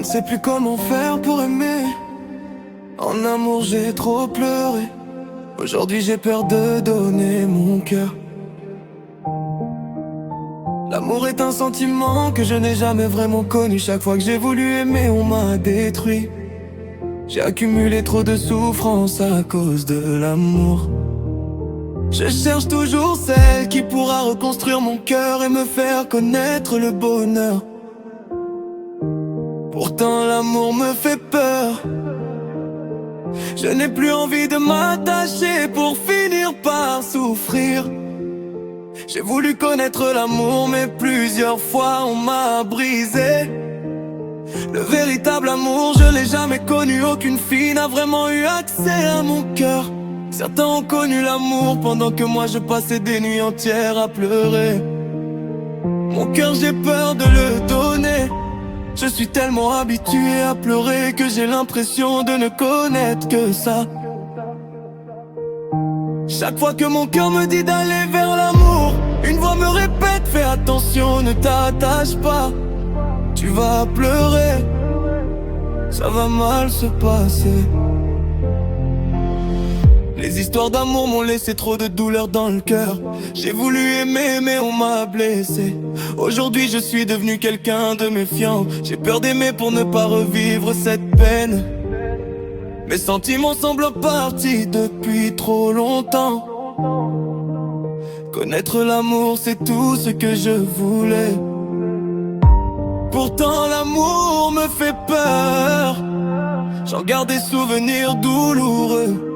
sais plus comment faire pour aimer. En amour j'ai trop pleuré. Aujourd'hui j'ai peur de donner mon cœur. L'amour est un sentiment que je n'ai jamais vraiment connu. Chaque fois que j'ai voulu aimer, on m'a détruit. J'ai accumulé trop de souffrance à cause de l'amour. Je cherche toujours celle qui pourra reconstruire mon cœur et me faire connaître le bonheur. Pourtant l'amour me fait peur. Je n'ai plus envie de m'attacher pour finir par souffrir. J'ai voulu connaître l'amour mais plusieurs fois on m'a brisé. Le véritable amour je l'ai jamais connu. Aucune fille n'a vraiment eu accès à mon cœur. Certains ont connu l'amour pendant que moi je passais des nuits entières à pleurer. Mon cœur j'ai peur de le donner. Je suis tellement habitué à pleurer que j'ai l'impression de ne connaître que ça. Chaque fois que mon cœur me dit d'aller vers l'amour, une voix me répète fais attention, ne t'attache pas. Tu vas pleurer, ça va mal se passer. Les histoires d'amour m'ont laissé trop de douleur dans le cœur. J'ai voulu aimer mais on m'a blessé. Aujourd'hui je suis devenu quelqu'un de méfiant. J'ai peur d'aimer pour ne pas revivre cette peine. Mes sentiments semblent partis depuis trop longtemps. Connaître l'amour c'est tout ce que je voulais. Pourtant l'amour me fait peur. J'en garde des souvenirs douloureux.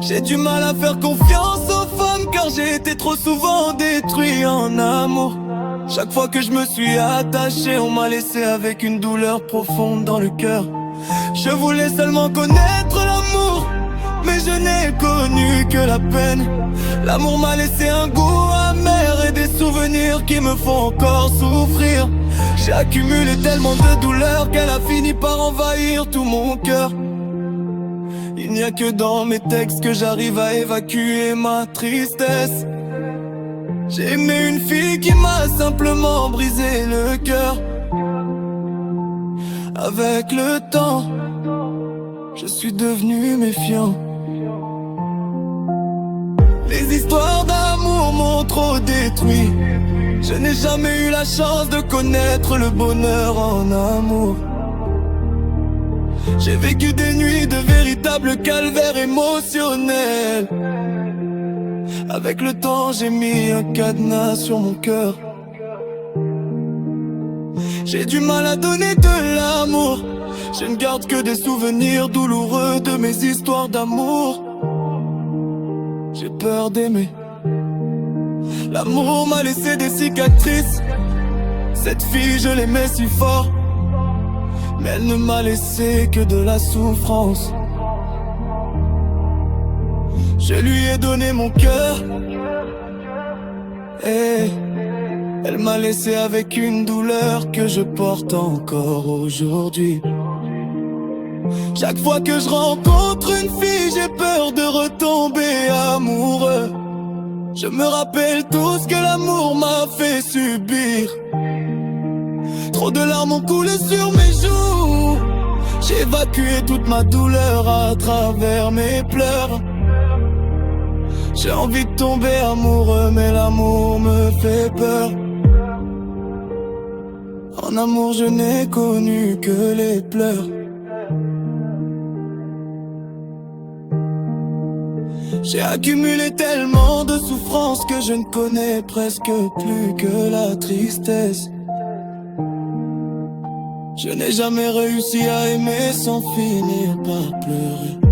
J'ai du mal à faire confiance aux femmes car j'ai été trop souvent détruit en amour. Chaque fois que je me suis attaché, on m'a laissé avec une douleur profonde dans le cœur. Je voulais seulement connaître l'amour, mais je n'ai connu que la peine. L'amour m'a laissé un goût amer et des souvenirs qui me font encore souffrir. J'ai accumulé tellement de douleur qu'elle a fini par envahir tout mon cœur. Il n'y a que dans mes textes que j'arrive à évacuer ma tristesse. J'ai aimé une fille qui m'a simplement brisé le cœur. Avec le temps, je suis devenu méfiant. Les histoires d'amour m'ont trop détruit. Je n'ai jamais eu la chance de connaître le bonheur en amour. J'ai vécu des nuits de véritable calvaire émotionnel. Avec le temps j'ai mis un cadenas sur mon cœur. J'ai du mal à donner de l'amour. Je ne garde que des souvenirs douloureux de mes histoires d'amour. J'ai peur d'aimer. L'amour m'a laissé des cicatrices. Cette fille je l'aimais si fort, mais elle ne m'a laissé que de la souffrance. Je lui ai donné mon cœur et elle m'a laissé avec une douleur que je porte encore aujourd'hui. Chaque fois que je rencontre une fille, j'ai peur de retomber amoureux. Je me rappelle tout ce que l'amour m'a fait subir. Trop de larmes ont coulé sur mes joues. J'ai évacué toute ma douleur à travers mes pleurs. J'ai envie de tomber amoureux mais l'amour me fait peur. En amour je n'ai connu que les pleurs. J'ai accumulé tellement de souffrances que je ne connais presque plus que la tristesse. Je n'ai jamais réussi à aimer sans finir par pleurer.